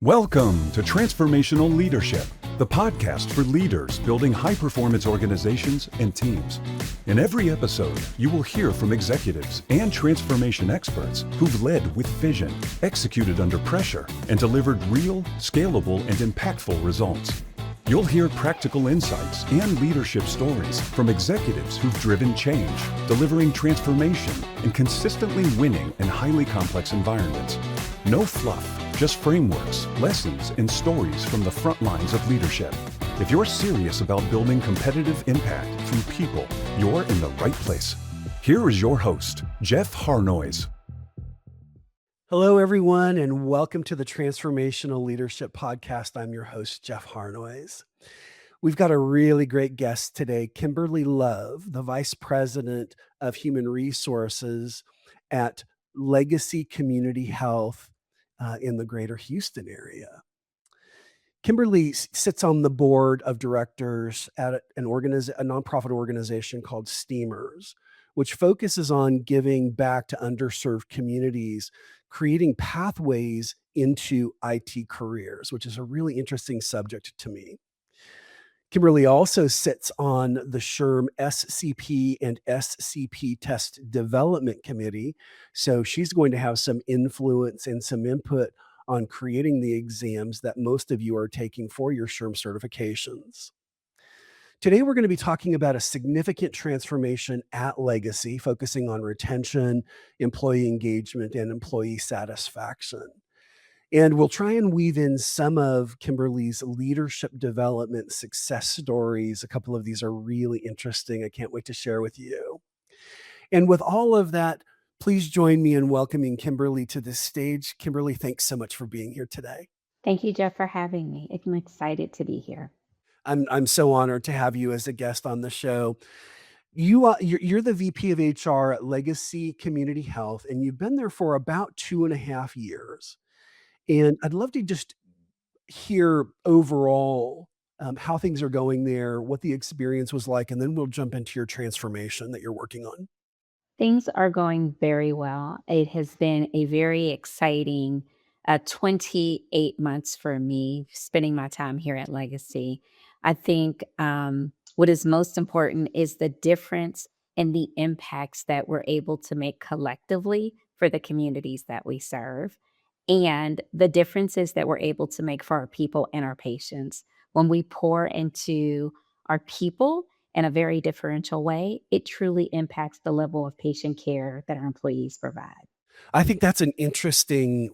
Welcome to Transformational Leadership, the podcast for leaders building high-performance organizations and teams. In every episode, you will hear from executives and transformation experts who've led with vision, executed under pressure, and delivered real, scalable, and impactful results. You'll hear practical insights and leadership stories from executives who've driven change, delivering transformation, and consistently winning in highly complex environments. No fluff, just frameworks, lessons, and stories from the front lines of leadership. If you're serious about building competitive impact through people, you're in the right place. Here is your host, Jeff Harnois. Hello, everyone, and welcome to the Transformational Leadership Podcast. I'm your host, Jeff Harnois. We've got a really great guest today, Kimberly Love, the Vice President of Human Resources at Legacy Community Health in the greater Houston area. Kimberly sits on the board of directors at a nonprofit organization called Steamers, which focuses on giving back to underserved communities, creating pathways into IT careers, which is a really interesting subject to me. Kimberly also sits on the SHRM SCP and SCP Test Development Committee, so she's going to have some influence and some input on creating the exams that most of you are taking for your SHRM certifications. Today, we're going to be talking about a significant transformation at Legacy, focusing on retention, employee engagement, and employee satisfaction. And we'll try and weave in some of Kimberly's leadership development success stories. A couple of these are really interesting. I can't wait to share with you. And with all of that, please join me in welcoming Kimberly to the stage. Kimberly, thanks so much for being here today. Thank you, Jeff, for having me. I'm excited to be here. I'm so honored to have you as a guest on the show. You're the VP of HR at Legacy Community Health, and you've been there for about 2.5 years. And I'd love to just hear overall how things are going there, what the experience was like, and then we'll jump into your transformation that you're working on. Things are going very well. It has been a very exciting 28 months for me spending my time here at Legacy. I think what is most important is the difference and the impacts that we're able to make collectively for the communities that we serve, and the differences that we're able to make for our people and our patients. When we pour into our people in a very differential way, it truly impacts the level of patient care that our employees provide. I think that's an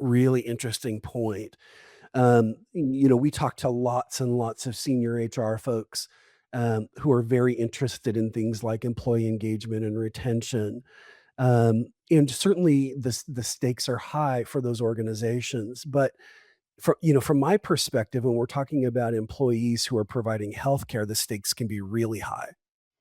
really interesting point. We talk to lots and lots of senior HR folks who are very interested in things like employee engagement and retention. And certainly the stakes are high for those organizations. But from my perspective, when we're talking about employees who are providing healthcare, the stakes can be really high.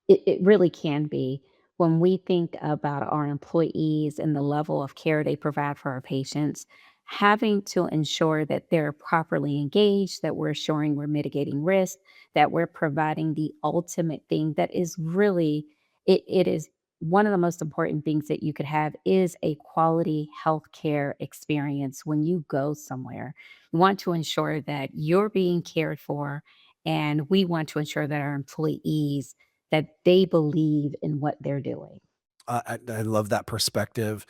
It really can be. When we think about our employees and the level of care they provide for our patients, having to ensure that they're properly engaged, that we're assuring we're mitigating risk, that we're providing the ultimate thing that is really, it is one of the most important things that you could have is a quality healthcare experience when you go somewhere. We want to ensure that you're being cared for, and we want to ensure that our employees that they believe in what they're doing. I love that perspective.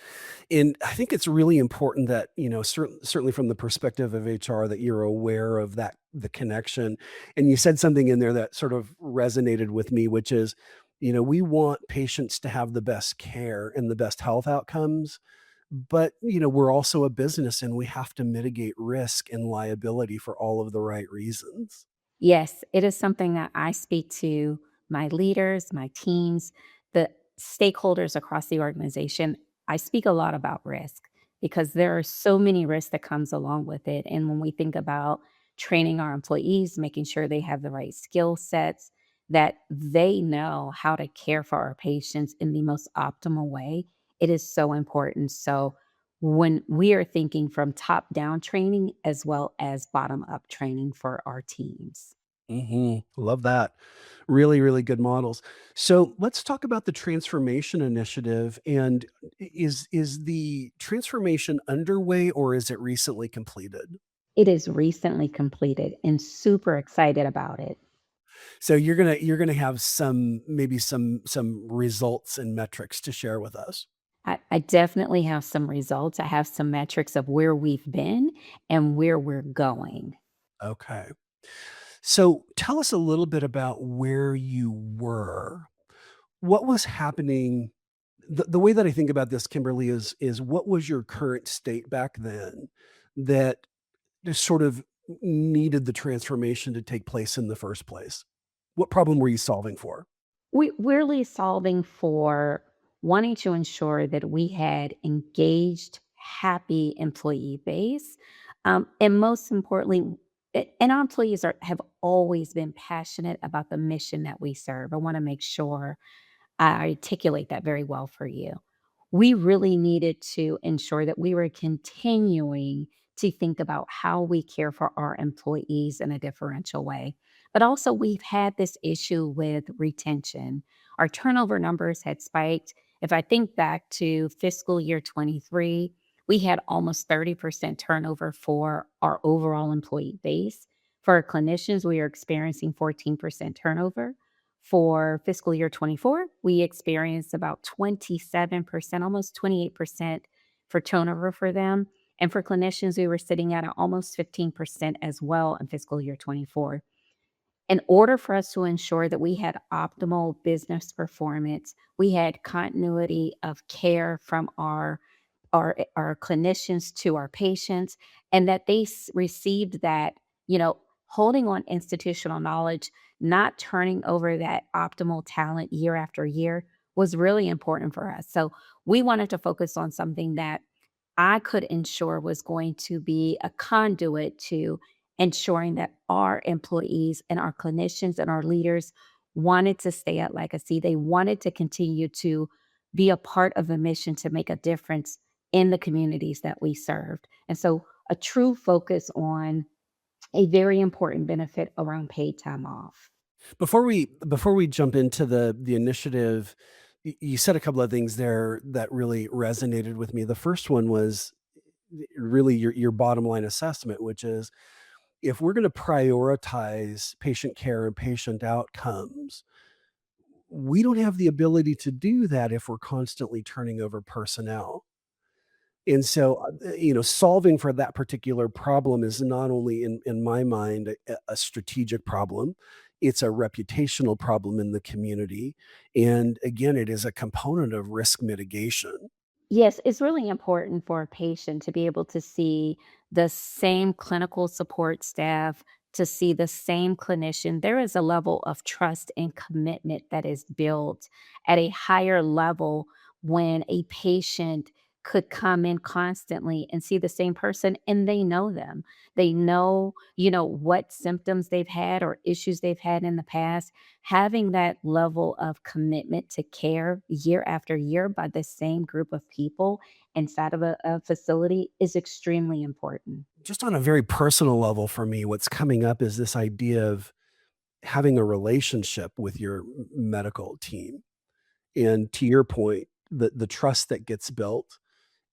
And I think it's really important that, certainly from the perspective of HR, that you're aware of the connection. And you said something in there that sort of resonated with me, which is, we want patients to have the best care and the best health outcomes. But, we're also a business and we have to mitigate risk and liability for all of the right reasons. Yes, it is something that I speak to my leaders, my teams, the stakeholders across the organization. I speak a lot about risk because there are so many risks that comes along with it. And when we think about training our employees, making sure they have the right skill sets, that they know how to care for our patients in the most optimal way, it is so important. So when we are thinking from top down training as well as bottom up training for our teams. Love that. Really, really good models. So let's talk about the transformation initiative. And is the transformation underway or is it recently completed? It is recently completed and super excited about it. So you're gonna have some maybe some results and metrics to share with us. I definitely have some results. I have some metrics of where we've been and where we're going. Okay. So tell us a little bit about where you were. What was happening? The way that I think about this, Kimberly, is what was your current state back then that just sort of needed the transformation to take place in the first place? What problem were you solving for? We're really solving for wanting to ensure that we had engaged, happy employee base. And most importantly, and our employees have always been passionate about the mission that we serve. I want to make sure I articulate that very well for you. We really needed to ensure that we were continuing to think about how we care for our employees in a differential way. But also, we've had this issue with retention. Our turnover numbers had spiked. If I think back to fiscal year 23, we had almost 30% turnover for our overall employee base. For our clinicians, we are experiencing 14% turnover. For fiscal year 24, we experienced about 27%, almost 28% for turnover for them. And for clinicians, we were sitting at almost 15% as well in fiscal year 24. In order for us to ensure that we had optimal business performance, we had continuity of care from our clinicians to our patients, and that they received that, holding on institutional knowledge, not turning over that optimal talent year after year was really important for us. So we wanted to focus on something that I could ensure was going to be a conduit to ensuring that our employees and our clinicians and our leaders wanted to stay at Legacy. They wanted to continue to be a part of the mission to make a difference in the communities that we served. And so a true focus on a very important benefit around paid time off. Before we jump into the initiative, you said a couple of things there that really resonated with me. The first one was really your bottom line assessment, which is if we're going to prioritize patient care and patient outcomes, we don't have the ability to do that if we're constantly turning over personnel. And so, solving for that particular problem is not only in my mind a strategic problem, it's a reputational problem in the community. And again, it is a component of risk mitigation. Yes, it's really important for a patient to be able to see the same clinical support staff, to see the same clinician. There is a level of trust and commitment that is built at a higher level when a patient could come in constantly and see the same person and they know them. They know, what symptoms they've had or issues they've had in the past. Having that level of commitment to care year after year by the same group of people inside of a facility is extremely important. Just on a very personal level for me, what's coming up is this idea of having a relationship with your medical team. And to your point, the trust that gets built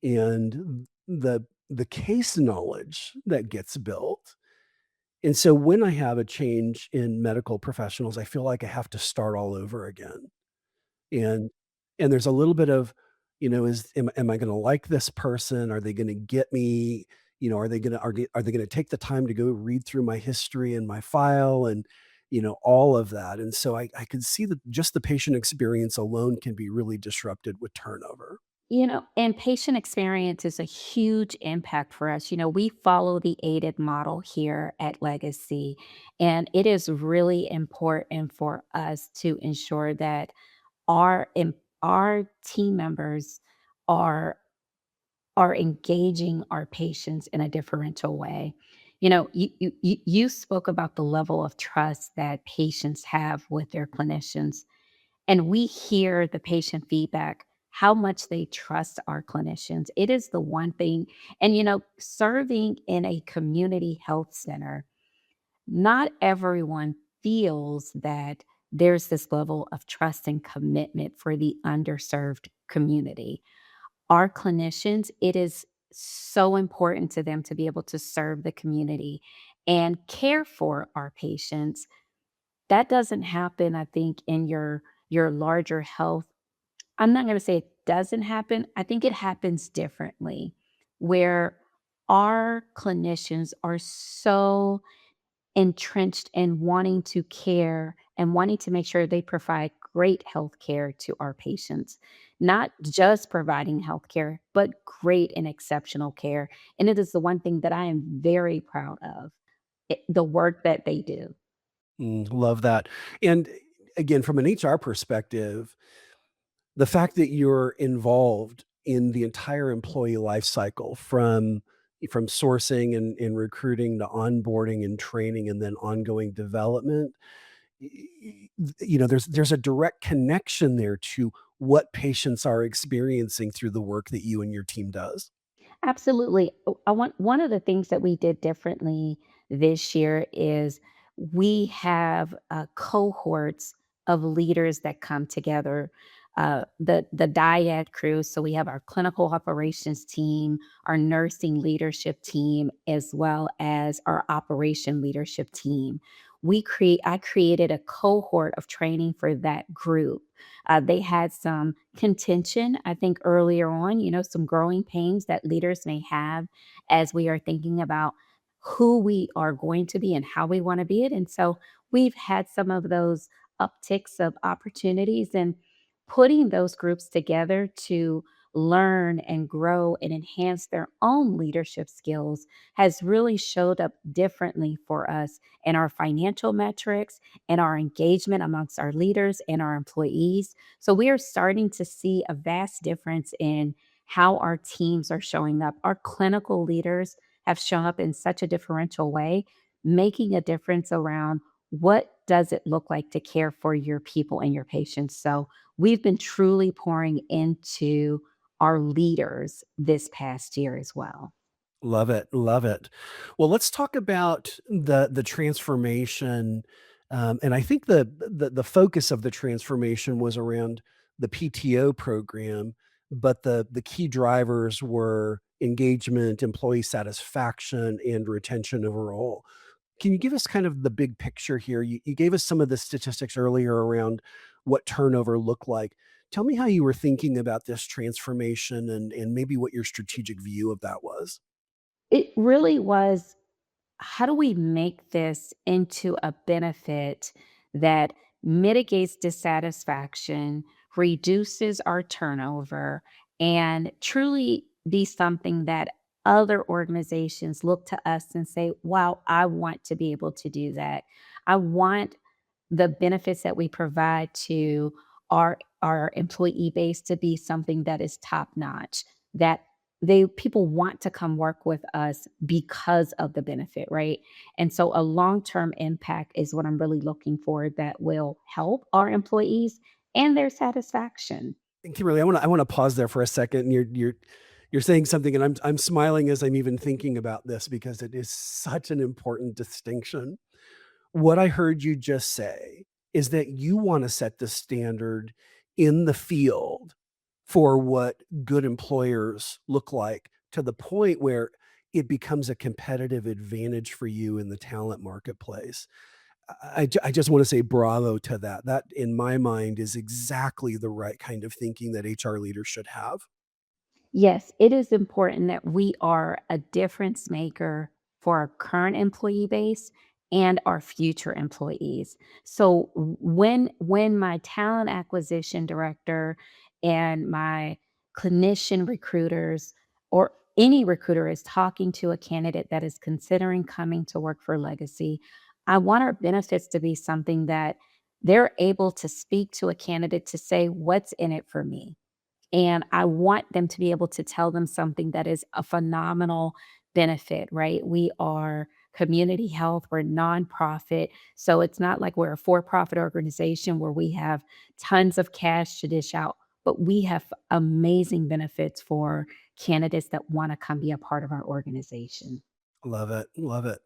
and the case knowledge that gets built. And so when I have a change in medical professionals, I feel like I have to start all over again. And there's a little bit of, am I gonna like this person? Are they gonna get me? Are they gonna take the time to go read through my history and my file and, all of that. And so I could see that just the patient experience alone can be really disrupted with turnover. And patient experience is a huge impact for us. We follow the aided model here at Legacy, and it is really important for us to ensure that our team members are are engaging our patients in a differential way. You spoke about the level of trust that patients have with their clinicians, and we hear the patient feedback, how much they trust our clinicians. It is the one thing, and serving in a community health center, not everyone feels that there's this level of trust and commitment for the underserved community. Our clinicians, it is so important to them to be able to serve the community and care for our patients. That doesn't happen, I think, in your larger health. I'm not gonna say it doesn't happen. I think it happens differently, where our clinicians are so entrenched in wanting to care and wanting to make sure they provide great health care to our patients, not just providing health care, but great and exceptional care. And it is the one thing that I am very proud of, the work that they do. Love that. And again, from an HR perspective, the fact that you're involved in the entire employee life cycle from sourcing and recruiting to onboarding and training and then ongoing development, there's a direct connection there to what patients are experiencing through the work that you and your team does. Absolutely. I want one of the things that we did differently this year is we have cohorts of leaders that come together. The dyad crew. So we have our clinical operations team, our nursing leadership team, as well as our operation leadership team. I created a cohort of training for that group. They had some contention, I think, earlier on, some growing pains that leaders may have as we are thinking about who we are going to be and how we want to be it. And so we've had some of those upticks of opportunities and putting those groups together to learn and grow and enhance their own leadership skills has really showed up differently for us in our financial metrics and our engagement amongst our leaders and our employees. So we are starting to see a vast difference in how our teams are showing up. Our clinical leaders have shown up in such a differential way, making a difference around what does it look like to care for your people and your patients. So we've been truly pouring into our leaders this past year as well. Love it, love it. Well, let's talk about the transformation, and I think the focus of the transformation was around the PTO program, but the key drivers were engagement, employee satisfaction, and retention overall. Can you give us kind of the big picture here? You gave us some of the statistics earlier around what turnover looked like. Tell me how you were thinking about this transformation and maybe what your strategic view of that was. It really was, how do we make this into a benefit that mitigates dissatisfaction, reduces our turnover, and truly be something that other organizations look to us and say, wow, I want to be able to do that. I want the benefits that we provide to our employee base to be something that is top notch, that they people want to come work with us because of the benefit, right? And so a long-term impact is what I'm really looking for that will help our employees and their satisfaction. And Kimberly, I wanna pause there for a second. And you're saying something, and I'm smiling as I'm even thinking about this because it is such an important distinction. What I heard you just say is that you wanna set the standard in the field for what good employers look like, to the point where it becomes a competitive advantage for you in the talent marketplace. I just wanna say bravo to that. That, in my mind, is exactly the right kind of thinking that HR leaders should have. Yes, it is important that we are a difference maker for our current employee base and our future employees. So when my talent acquisition director and my clinician recruiters or any recruiter is talking to a candidate that is considering coming to work for Legacy, I want our benefits to be something that they're able to speak to a candidate to say, what's in it for me? And I want them to be able to tell them something that is a phenomenal benefit, right? We are community health, we're nonprofit. So it's not like we're a for profit organization where we have tons of cash to dish out, but we have amazing benefits for candidates that want to come be a part of our organization. Love it, love it.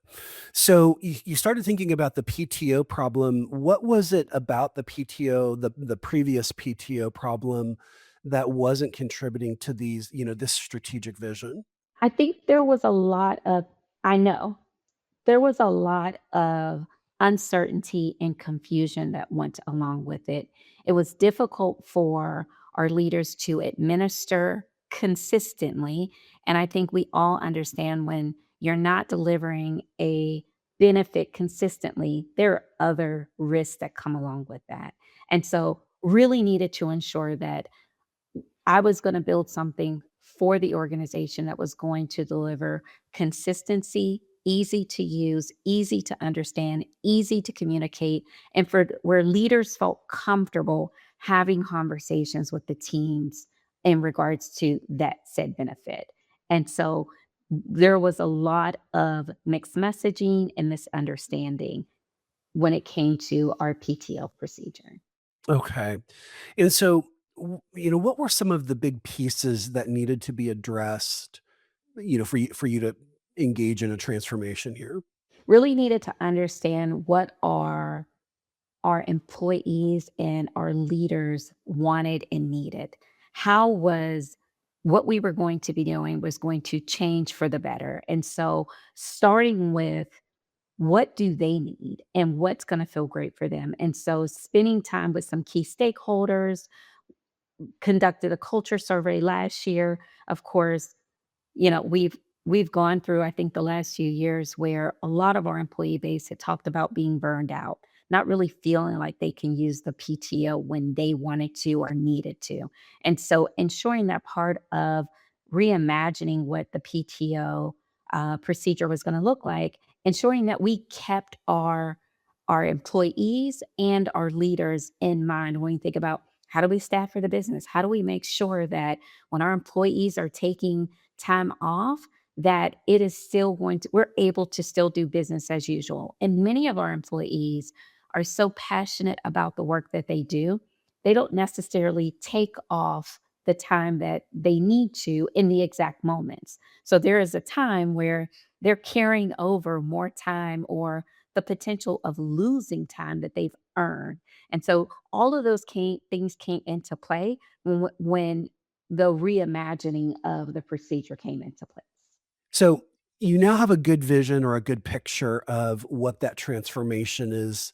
So you started thinking about the PTO problem. What was it about the PTO, the previous PTO problem, that wasn't contributing to this strategic vision? I think there was a lot of, I know, there was a lot of uncertainty and confusion that went along with it. It was difficult for our leaders to administer consistently. And I think we all understand when you're not delivering a benefit consistently, there are other risks that come along with that. And so, really needed to ensure that I was going to build something for the organization that was going to deliver consistency, easy to use, easy to understand, easy to communicate, and for where leaders felt comfortable having conversations with the teams in regards to that said benefit. And so there was a lot of mixed messaging and misunderstanding when it came to our PTO procedure. Okay. And so, what were some of the big pieces that needed to be addressed, for you to engage in a transformation here? Really needed to understand what our employees and our leaders wanted and needed. How was what we were going to be doing was going to change for the better. And so starting with what do they need and what's going to feel great for them. And so spending time with some key stakeholders, conducted a culture survey last year. Of course, we've gone through, I think, the last few years where a lot of our employee base had talked about being burned out, not really feeling like they can use the PTO when they wanted to or needed to. And so ensuring that part of reimagining what the PTO procedure was going to look like, ensuring that we kept our employees and our leaders in mind when we think about how do we staff for the business? How do we make sure that when our employees are taking time off, that it is still going to, we're able to still do business as usual. And many of our employees are so passionate about the work that they do, they don't necessarily take off the time that they need to in the exact moments. So there is a time where they're carrying over more time or the potential of losing time that they've earned. And so all of those things came into play when the reimagining of the procedure came into place. So, you now have a good vision or a good picture of what that transformation is,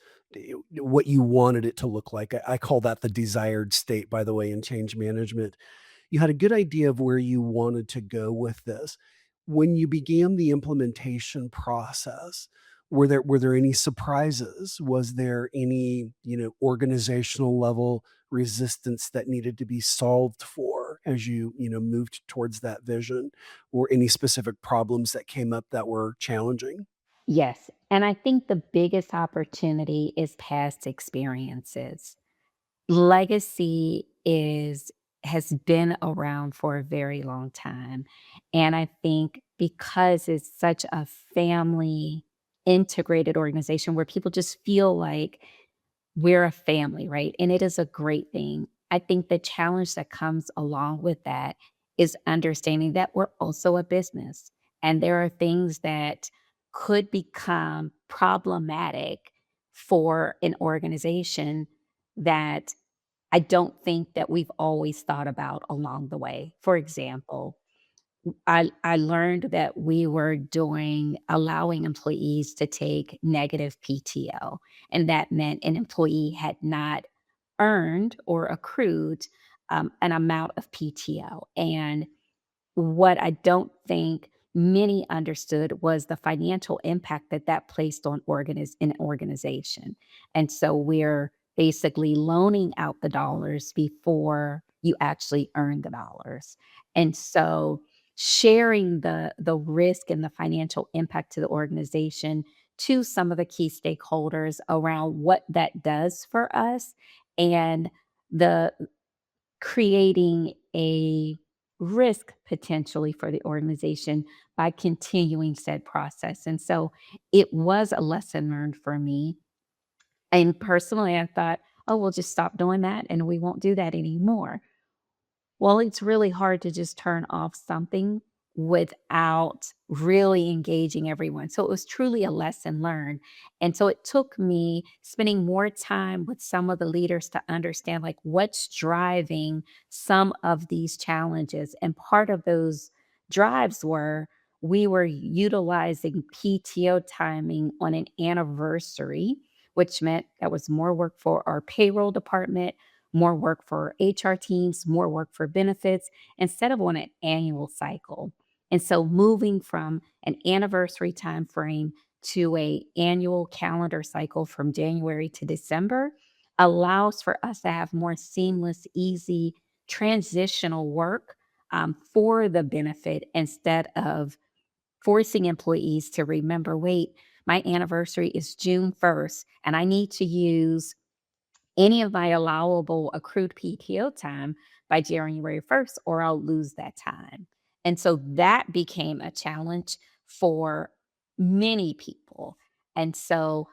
what you wanted it to look like. I call that the desired state, by the way, in change management. You had a good idea of where you wanted to go with this. When you began the implementation process, were there any surprises? Was there any, organizational level resistance that needed to be solved for as you moved towards that vision, or any specific problems that came up that were challenging? Yes. And I think the biggest opportunity is past experiences. Legacy is has been around for a very long time. And I think because it's such a family integrated organization where people just feel like we're a family, right? And it is a great thing. I think the challenge that comes along with that is understanding that we're also a business and there are things that could become problematic for an organization that I don't think that we've always thought about along the way. For example, I learned that we were doing allowing employees to take negative PTO, and that meant an employee had not earned or accrued an amount of PTO. And what I don't think many understood was the financial impact that that placed on an organization. And so we're basically loaning out the dollars before you actually earn the dollars. And so sharing the risk and the financial impact to the organization to some of the key stakeholders around what that does for us and the creating a risk potentially for the organization by continuing said process. And so it was a lesson learned for me. And personally, I thought, oh, we'll just stop doing that and we won't do that anymore. Well, it's really hard to just turn off something without really engaging everyone. So it was truly a lesson learned. And so it took me spending more time with some of the leaders to understand like what's driving some of these challenges. And part of those drives were we were utilizing PTO timing on an anniversary, which meant that was more work for our payroll department, more work for HR teams, more work for benefits instead of on an annual cycle. And so moving from an anniversary time frame to a annual calendar cycle from January to December allows for us to have more seamless, easy transitional work for the benefit instead of forcing employees to remember, wait, my anniversary is June 1st, and I need to use any of my allowable accrued PTO time by January 1st, or I'll lose that time. And so that became a challenge for many people. And so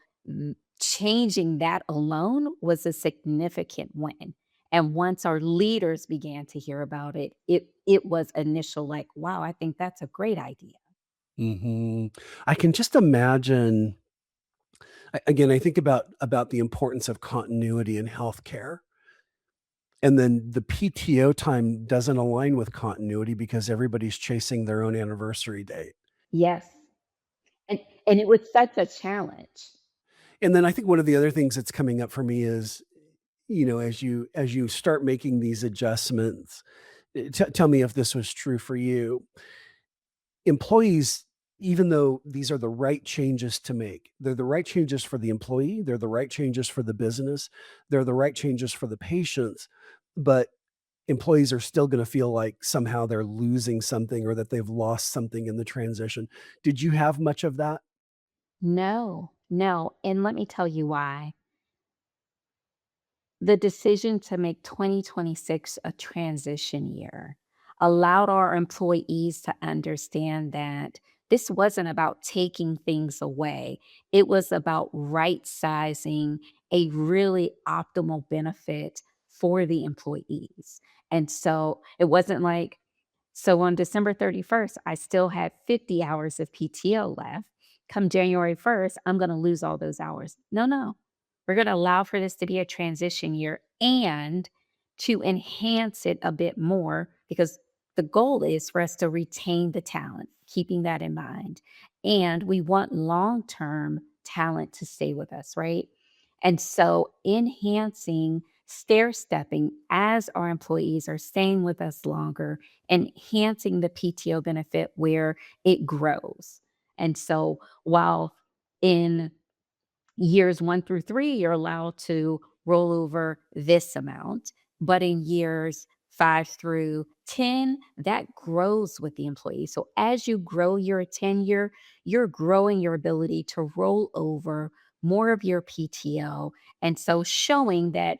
changing that alone was a significant win. And once our leaders began to hear about it, it was initial like, wow, I think that's a great idea. I can just imagine. Again, I think about the importance of continuity in healthcare, and then the PTO time doesn't align with continuity because everybody's chasing their own anniversary date. Yes. And it was such a challenge. And then I think one of the other things that's coming up for me is, as you start making these adjustments, tell me if this was true for you. Employees, even though these are the right changes to make, they're the right changes for the employee, they're the right changes for the business, they're the right changes for the patients, but employees are still going to feel like somehow they're losing something or that they've lost something in the transition. Did you have much of that? No, no. And let me tell you why. The decision to make 2026 a transition year allowed our employees to understand that this wasn't about taking things away. It was about right sizing a really optimal benefit for the employees. And so it wasn't like, so on December 31st, I still had 50 hours of PTO left. Come January 1st, I'm going to lose all those hours. No, no. We're going to allow for this to be a transition year and to enhance it a bit more because the goal is for us to retain the talent, keeping that in mind. And we want long term talent to stay with us, right? And so enhancing, stair stepping as our employees are staying with us longer, enhancing the PTO benefit where it grows. And so while in years 1 through 3, you're allowed to roll over this amount, but in years 5 through 10, that grows with the employee. So as you grow your tenure, you're growing your ability to roll over more of your PTO. And so showing that,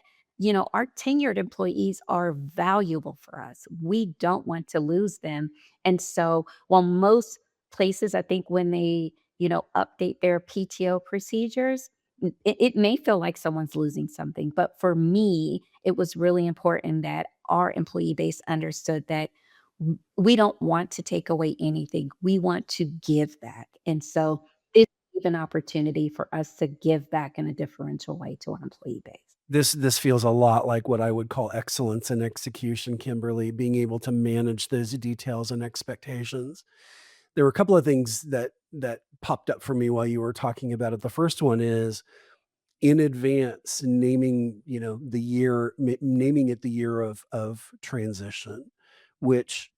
our tenured employees are valuable for us. We don't want to lose them. And so while most places, I think when they, update their PTO procedures, it may feel like someone's losing something, but for me, it was really important that our employee base understood that we don't want to take away anything. We want to give back. And so this is an opportunity for us to give back in a differential way to our employee base. This feels a lot like what I would call excellence in execution, Kimberly, being able to manage those details and expectations. There were a couple of things that popped up for me while you were talking about it. The first one is in advance naming, naming it the year of transition, which,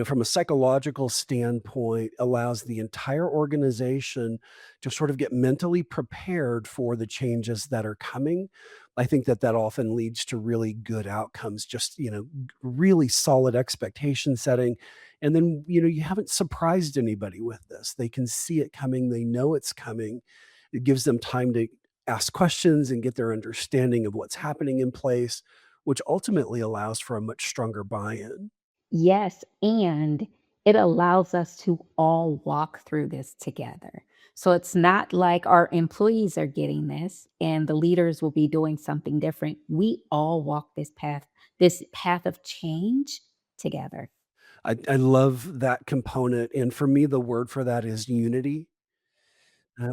from a psychological standpoint, allows the entire organization to sort of get mentally prepared for the changes that are coming. I think that often leads to really good outcomes, just, really solid expectation setting. And then, you haven't surprised anybody with this. They can see it coming, they know it's coming. It gives them time to ask questions and get their understanding of what's happening in place, which ultimately allows for a much stronger buy-in. Yes, and it allows us to all walk through this together. So it's not like our employees are getting this and the leaders will be doing something different. We all walk this path of change together. I love that component, and for me, the word for that is unity.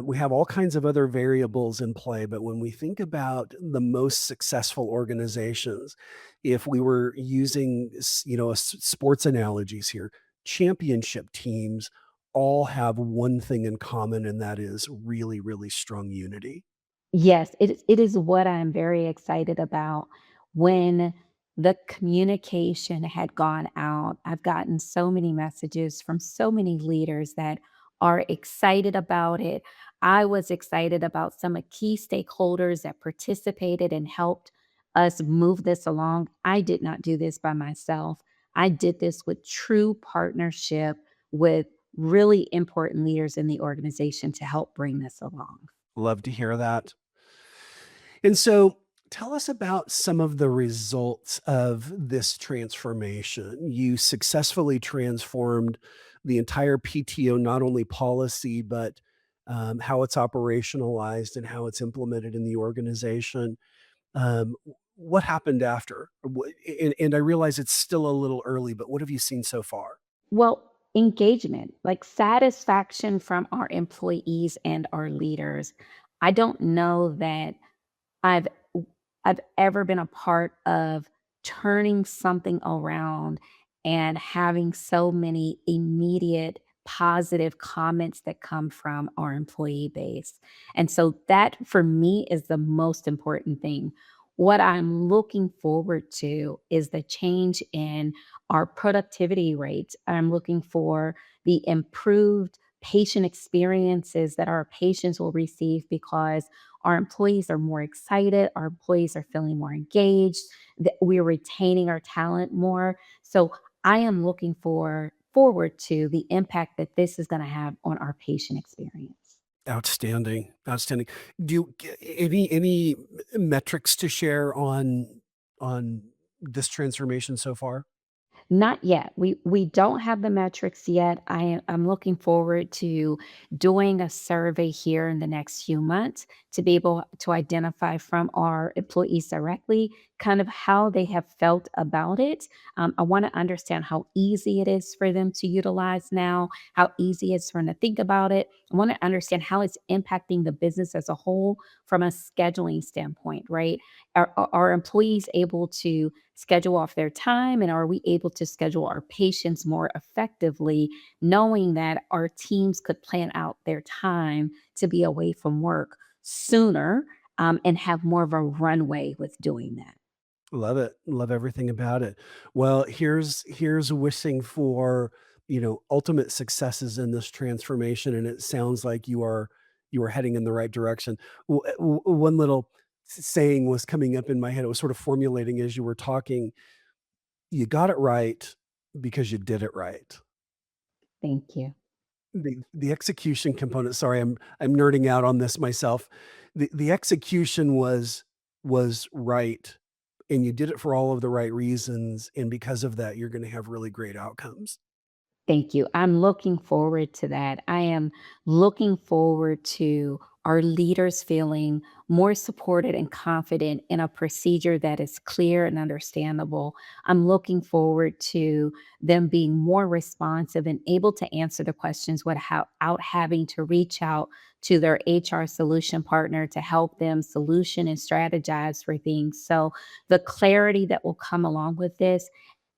We have all kinds of other variables in play, but when we think about the most successful organizations, if we were using, sports analogies here, championship teams all have one thing in common, and that is really, really strong unity. Yes, it is what I'm very excited about. When the communication had gone out, I've gotten so many messages from so many leaders that are excited about it. I was excited about some of key stakeholders that participated and helped us move this along. I did not do this by myself. I did this with true partnership with really important leaders in the organization to help bring this along. Love to hear that. And so tell us about some of the results of this transformation. You successfully transformed the entire PTO, not only policy, but how it's operationalized and how it's implemented in the organization. What happened after? And I realize it's still a little early, but what have you seen so far? Well, engagement, like satisfaction from our employees and our leaders. I don't know that I've I've ever been a part of turning something around and having so many immediate positive comments that come from our employee base. And so that for me is the most important thing. What I'm looking forward to is the change in our productivity rates. I'm looking for the improved patient experiences that our patients will receive because our employees are more excited, our employees are feeling more engaged, that we're retaining our talent more. So I am looking forward to the impact that this is going to have on our patient experience. Outstanding, outstanding. Do you any metrics to share on this transformation so far? Not yet. We don't have the metrics yet. I'm looking forward to doing a survey here in the next few months to be able to identify from our employees directly kind of how they have felt about it. I want to understand how easy it is for them to utilize now, how easy it is for them to think about it. I want to understand how it's impacting the business as a whole from a scheduling standpoint, right? Are employees able to schedule off their time? And are we able to schedule our patients more effectively, knowing that our teams could plan out their time to be away from work sooner and have more of a runway with doing that? Love it. Love everything about it. Well, here's wishing for, ultimate successes in this transformation, and it sounds like you are heading in the right direction. One little saying was coming up in my head. It was sort of formulating as you were talking. You got it right because you did it right. Thank you. The execution component, sorry, I'm nerding out on this myself. The execution was right, and you did it for all of the right reasons, and because of that, you're gonna have really great outcomes. Thank you. I'm looking forward to that. I am looking forward to our leaders feeling more supported and confident in a procedure that is clear and understandable. I'm looking forward to them being more responsive and able to answer the questions without having to reach out to their HR solution partner to help them solution and strategize for things. So, the clarity that will come along with this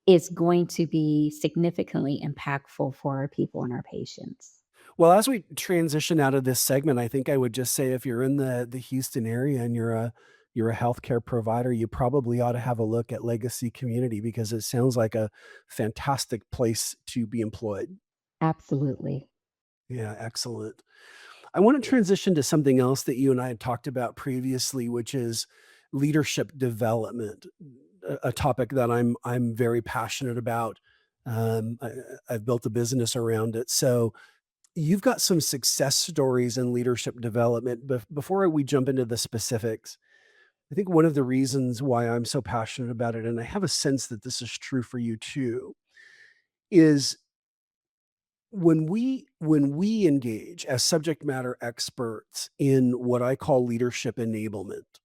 is going to be significantly impactful for our people and our patients. Well, as we transition out of this segment, I think I would just say if you're in the Houston area and you're a healthcare provider, you probably ought to have a look at Legacy Community because it sounds like a fantastic place to be employed. Absolutely. Yeah, excellent. I want to transition to something else that you and I had talked about previously, which is leadership development, a topic that I'm very passionate about. I've built a business around it. So you've got some success stories in leadership development. But before we jump into the specifics, I think one of the reasons why I'm so passionate about it, and I have a sense that this is true for you too, is when we engage as subject matter experts in what I call leadership enablement,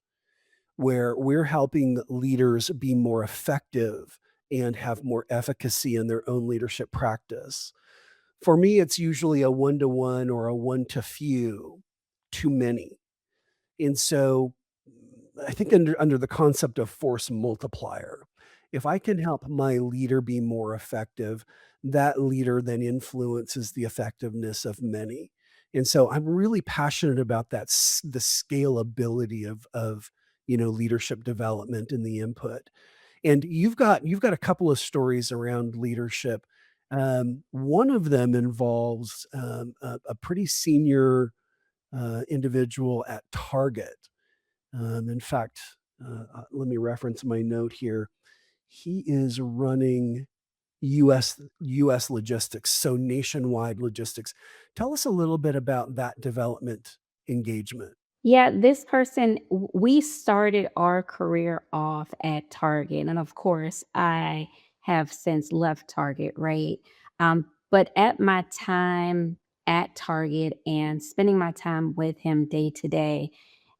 where we're helping leaders be more effective and have more efficacy in their own leadership practice. For me, it's usually a one to one or a one to few, too many. And so I think under the concept of force multiplier, If I can help my leader be more effective, that leader then influences the effectiveness of many. And so I'm really passionate about the scalability of leadership development and the input. And you've got a couple of stories around leadership. One of them involves a pretty senior individual at Target. In fact, let me reference my note here. He is running US logistics, so nationwide logistics. Tell us a little bit about that development engagement. Yeah, this person, we started our career off at Target. And of course, I have since left Target, right? But at my time at Target and spending my time with him day to day,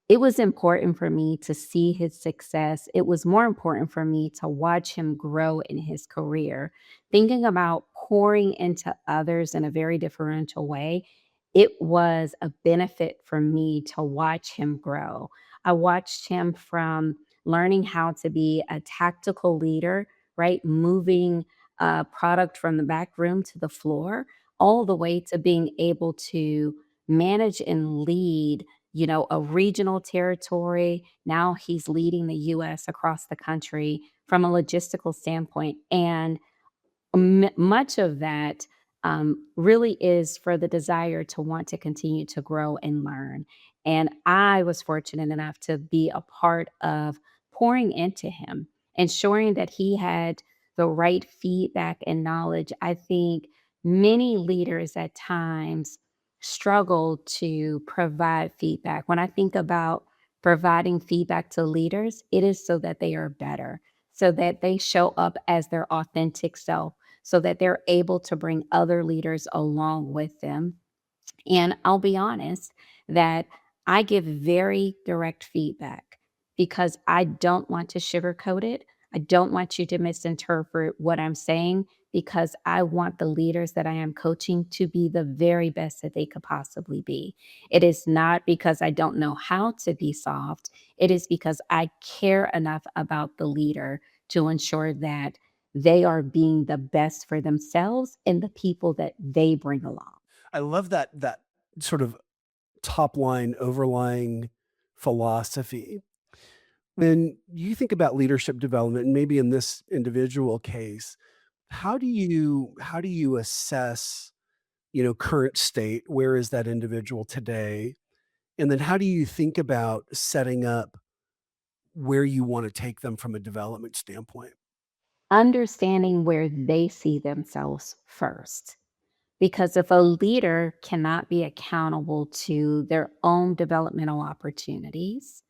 it was important for me to see his success. It was more important for me to watch him grow in his career. Thinking about pouring into others in a very differential way, it was a benefit for me to watch him grow. I watched him from learning how to be a tactical leader, right? Moving product from the back room to the floor, all the way to being able to manage and lead, a regional territory. Now he's leading the US across the country from a logistical standpoint. And much of that really is for the desire to want to continue to grow and learn. And I was fortunate enough to be a part of pouring into him, ensuring that he had the right feedback and knowledge. I think many leaders at times struggle to provide feedback. When I think about providing feedback to leaders, it is so that they are better, so that they show up as their authentic self, so that they're able to bring other leaders along with them. And I'll be honest that I give very direct feedback because I don't want to sugarcoat it. I don't want you to misinterpret what I'm saying because I want the leaders that I am coaching to be the very best that they could possibly be. It is not because I don't know how to be soft. It is because I care enough about the leader to ensure that they are being the best for themselves and the people that they bring along. I love that sort of top line overlying philosophy. When you think about leadership development, and maybe in this individual case, how do you assess, current state? Where is that individual today? And then how do you think about setting up where you want to take them from a development standpoint? Understanding where they see themselves first. Because if a leader cannot be accountable to their own developmental opportunities,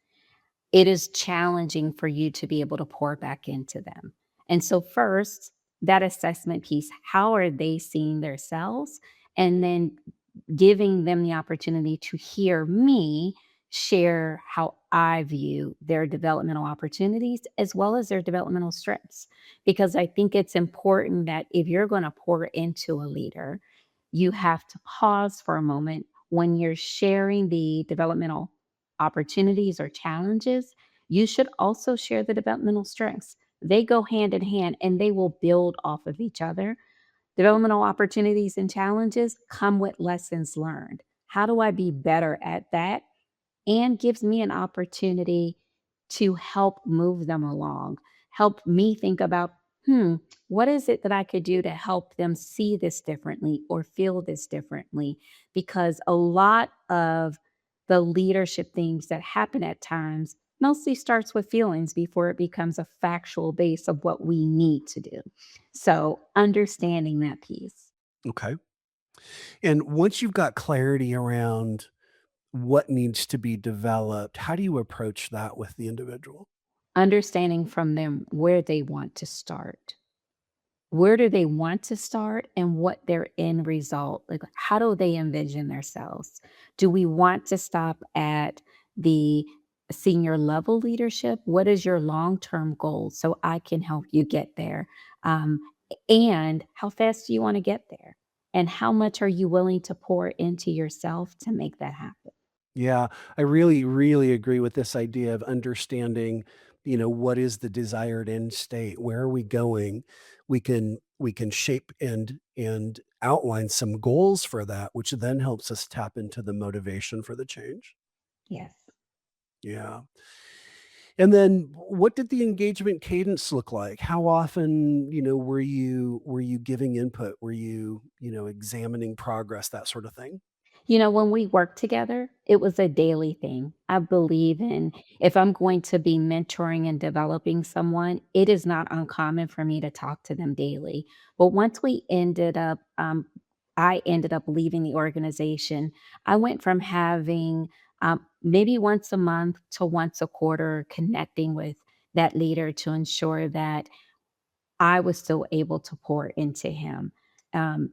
it is challenging for you to be able to pour back into them. And so, first, that assessment piece, how are they seeing themselves? And then giving them the opportunity to hear me share how I view their developmental opportunities as well as their developmental strengths. Because I think it's important that if you're going to pour into a leader, you have to pause for a moment when you're sharing the developmental opportunities or challenges. You should also share the developmental strengths. They go hand in hand and they will build off of each other. Developmental opportunities and challenges come with lessons learned. How do I be better at that? And gives me an opportunity to help move them along, help me think about, hmm, what is it that I could do to help them see this differently or feel this differently? Because a lot of the leadership things that happen at times mostly starts with feelings before it becomes a factual base of what we need to do. So understanding that piece. Okay. And once you've got clarity around what needs to be developed, how do you approach that with the individual? Understanding from them where they want to start. Where do they want to start and what their end result? Like, how do they envision themselves? Do we want to stop at the senior level leadership? What is your long term goal so I can help you get there? Um, and how fast do you want to get there? And how much are you willing to pour into yourself to make that happen? Yeah, I really, really agree with this idea of understanding what is the desired end state? Where are we going? We can shape and outline some goals for that, which then helps us tap into the motivation for the change. Yes. Yeah. And then what did the engagement cadence look like? How often, were you giving input? Were you, examining progress, that sort of thing? When we worked together, it was a daily thing. I believe in if I'm going to be mentoring and developing someone, it is not uncommon for me to talk to them daily. But once I ended up leaving the organization, I went from having maybe once a month to once a quarter connecting with that leader to ensure that I was still able to pour into him. Um,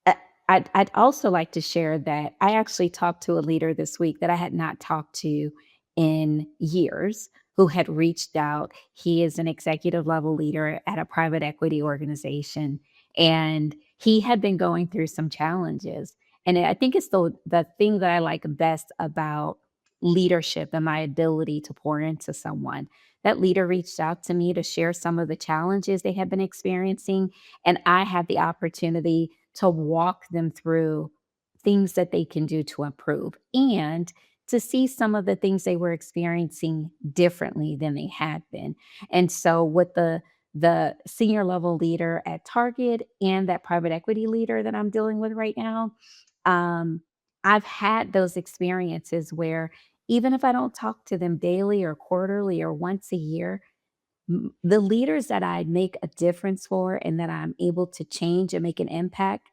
uh, I'd also like to share that I actually talked to a leader this week that I had not talked to in years who had reached out. He is an executive level leader at a private equity organization, and he had been going through some challenges. And I think it's the thing that I like best about leadership and my ability to pour into someone. That leader reached out to me to share some of the challenges they had been experiencing, and I had the opportunity to walk them through things that they can do to improve and to see some of the things they were experiencing differently than they had been. And so with the senior level leader at Target and that private equity leader that I'm dealing with right now, um, I've had those experiences where even if I don't talk to them daily or quarterly or once a year, the leaders that I make a difference for and that I'm able to change and make an impact,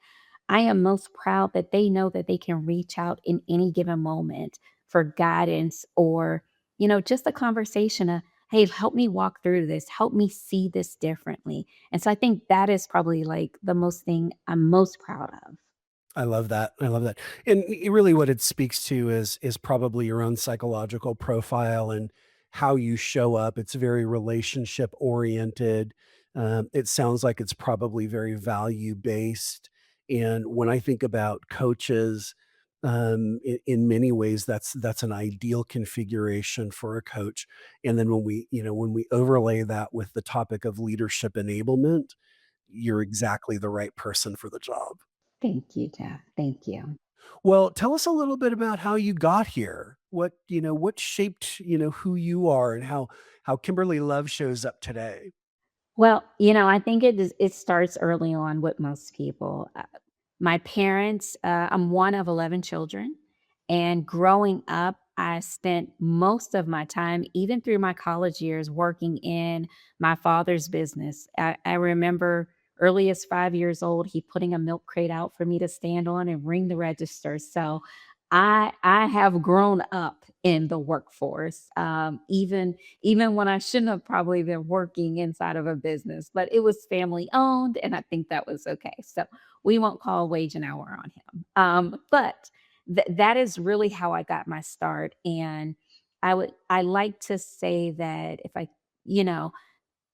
I am most proud that they know that they can reach out in any given moment for guidance or, just a conversation of, hey, help me walk through this, help me see this differently. And so I think that is probably like the most thing I'm most proud of. I love that. I love that. And really what it speaks to is probably your own psychological profile and how you show up. It's very relationship oriented. It sounds like it's probably very value based. And when I think about coaches, in many ways, that's an ideal configuration for a coach. And then when we overlay that with the topic of leadership enablement, you're exactly the right person for the job. Thank you, Jeff. Thank you. Well, tell us a little bit about how you got here. What shaped, who you are and how Kimberly Love shows up today. Well, I think it starts early on with most people. My parents, I'm one of 11 children, and growing up, I spent most of my time, even through my college years, working in my father's business. I remember early as 5 years old, he putting a milk crate out for me to stand on and ring the register. So I have grown up in the workforce, even when I shouldn't have probably been working inside of a business, but it was family owned, and I think that was okay. So we won't call wage and hour on him. But that is really how I got my start. And I like to say that if you know,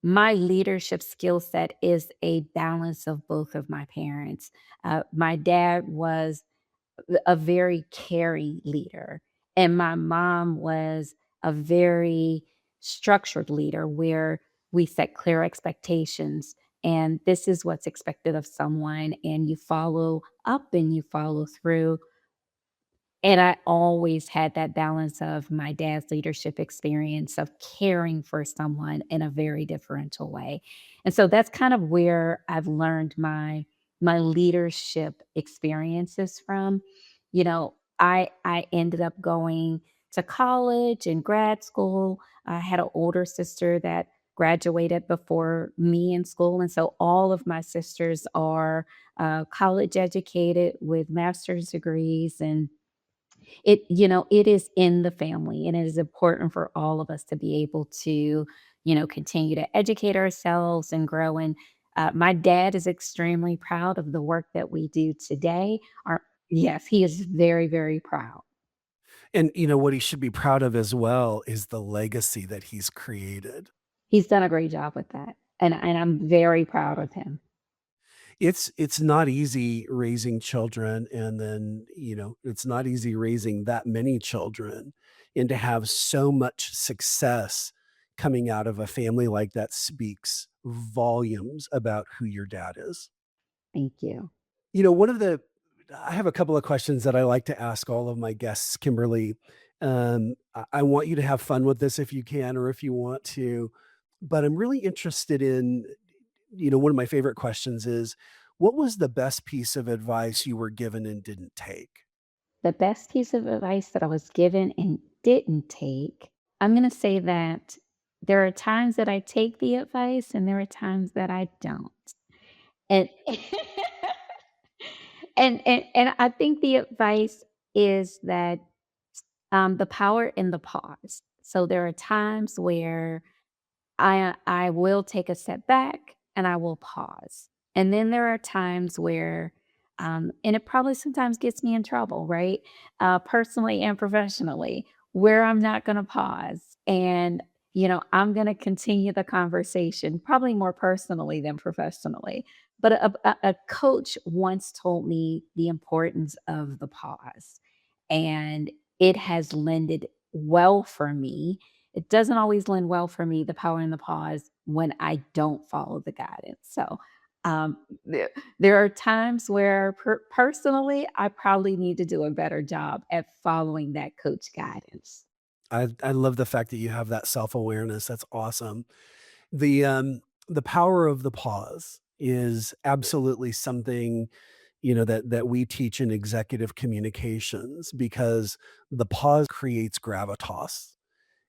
my leadership skill set is a balance of both of my parents. My dad was a very caring leader. And my mom was a very structured leader where we set clear expectations. And this is what's expected of someone, and you follow up and you follow through. And I always had that balance of my dad's leadership experience of caring for someone in a very differential way. And so that's kind of where I've learned my leadership experiences from. I ended up going to college and grad school. I had an older sister that graduated before me in school. And so all of my sisters are college educated with master's degrees, and it is in the family, and it is important for all of us to be able to, continue to educate ourselves and grow. And my dad is extremely proud of the work that we do today. Yes, he is very, very proud. And what he should be proud of as well is the legacy that he's created. He's done a great job with that. And I'm very proud of him. It's not easy raising children, and then, it's not easy raising that many children and to have so much success, coming out of a family like that speaks volumes about who your dad is. Thank you. One of the I have a couple of questions that I like to ask all of my guests, Kimberly. I want you to have fun with this if you can or if you want to, but I'm really interested in, one of my favorite questions is, what was the best piece of advice you were given and didn't take? The best piece of advice that I was given and didn't take, I'm going to say that there are times that I take the advice and there are times that I don't. And and I think the advice is that the power in the pause. So there are times where I will take a step back and I will pause. And then there are times where, and it probably sometimes gets me in trouble, right? Personally and professionally, where I'm not going to pause. And, I'm going to continue the conversation, probably more personally than professionally. But a coach once told me the importance of the pause, and it has lended well for me. It doesn't always lend well for me, the power in the pause, when I don't follow the guidance. So, um, there, there are times where personally, I probably need to do a better job at following that coach guidance. I love the fact that you have that self-awareness. That's awesome. The power of the pause is absolutely something, that we teach in executive communications because the pause creates gravitas.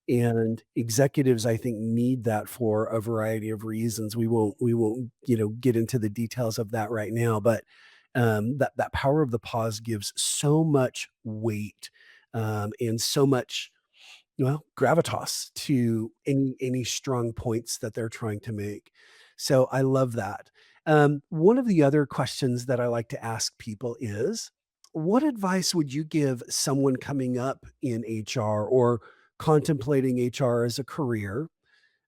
And executives, I think, need that for a variety of reasons. We won't, get into the details of that right now, but that power of the pause gives so much weight, and so much, gravitas to any strong points that they're trying to make. So I love that. One of the other questions that I like to ask people is, what advice would you give someone coming up in HR or contemplating HR as a career?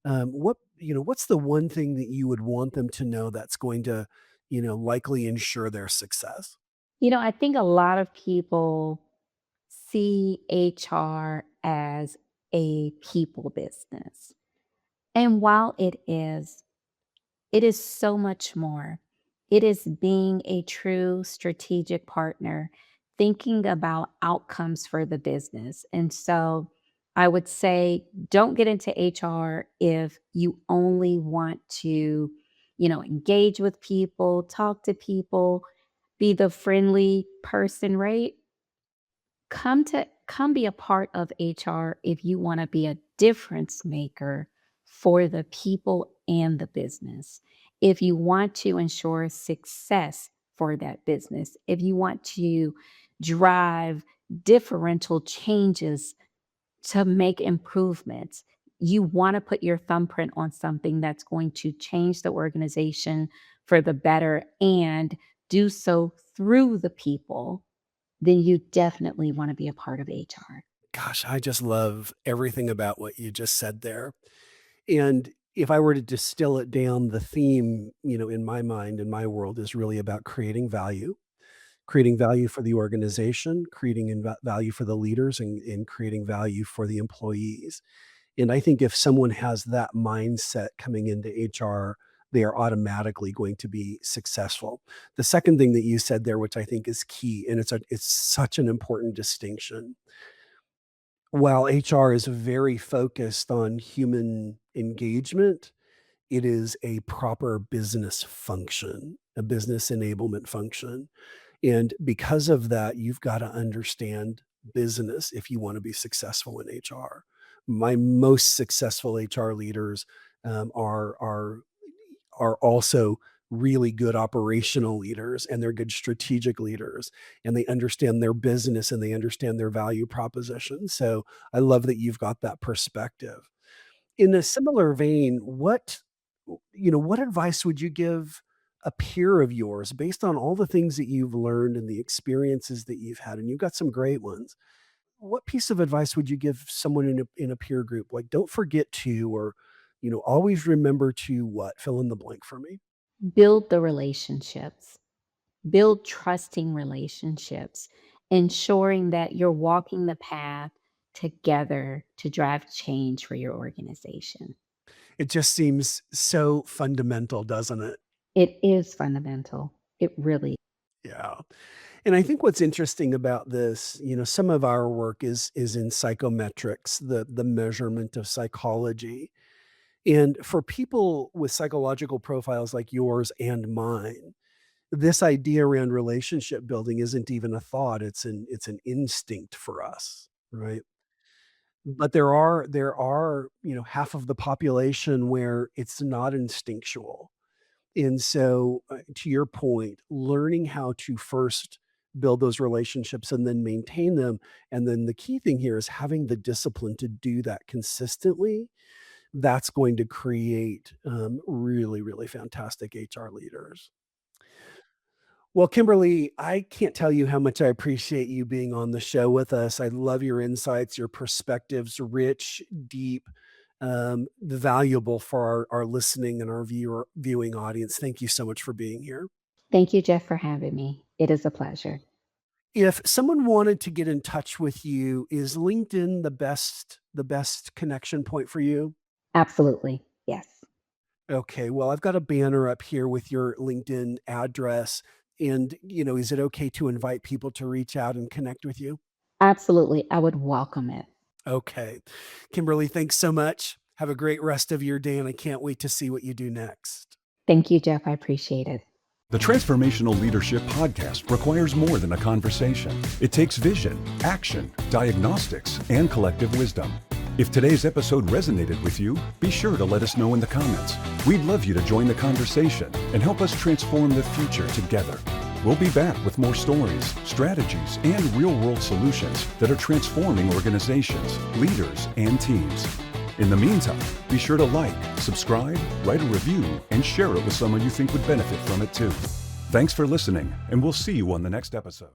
What's the one thing that you would want them to know that's going to, likely ensure their success? I think a lot of people see HR as a people business. And while it is so much more. It is being a true strategic partner, thinking about outcomes for the business. And so I would say don't get into HR if you only want to, engage with people, talk to people, be the friendly person, right? Come be a part of HR if you want to be a difference maker for the people and the business. If you want to ensure success for that business, if you want to drive differential changes to make improvements, you want to put your thumbprint on something that's going to change the organization for the better and do so through the people, then you definitely wanna be a part of HR. Gosh, I just love everything about what you just said there. And if I were to distill it down, the theme, in my mind, in my world, is really about creating value for the organization, creating value for the leaders, and creating value for the employees. And I think if someone has that mindset coming into HR, they are automatically going to be successful. The second thing that you said there, which I think is key, and it's such an important distinction. While HR is very focused on human engagement, it is a proper business function, a business enablement function. And because of that, you've got to understand business if you want to be successful in HR. My most successful HR leaders are also really good operational leaders, and they're good strategic leaders, and they understand their business and they understand their value proposition. So I love that you've got that perspective. In a similar vein, what advice would you give a peer of yours based on all the things that you've learned and the experiences that you've had? And you've got some great ones. What piece of advice would you give someone in a peer group? Like, don't forget to, or, always remember to what? Fill in the blank for me. Build the relationships, build trusting relationships, ensuring that you're walking the path together to drive change for your organization. It just seems so fundamental, doesn't it? It is fundamental. It really. Yeah. And I think what's interesting about this, some of our work is in psychometrics, the measurement of psychology. And for people with psychological profiles like yours and mine, this idea around relationship building isn't even a thought, it's an instinct for us, right? But there are, half of the population where it's not instinctual. And so, to your point, learning how to first build those relationships and then maintain them, and then the key thing here is having the discipline to do that consistently. That's going to create, really, really fantastic HR leaders. Well, Kimberly, I can't tell you how much I appreciate you being on the show with us. I love your insights, your perspectives, rich, deep, valuable for our listening and our viewing audience. Thank you so much for being here. Thank you, Jeff, for having me. It is a pleasure. If someone wanted to get in touch with you, is LinkedIn the best connection point for you? Absolutely. Yes. Okay, well, I've got a banner up here with your LinkedIn address. And, is it okay to invite people to reach out and connect with you? Absolutely. I would welcome it. Okay. Kimberly, thanks so much. Have a great rest of your day, and I can't wait to see what you do next. Thank you, Jeff. I appreciate it. The Transformational Leadership Podcast requires more than a conversation. It takes vision, action, diagnostics, and collective wisdom. If today's episode resonated with you, be sure to let us know in the comments. We'd love you to join the conversation and help us transform the future together. We'll be back with more stories, strategies, and real-world solutions that are transforming organizations, leaders, and teams. In the meantime, be sure to like, subscribe, write a review, and share it with someone you think would benefit from it too. Thanks for listening, and we'll see you on the next episode.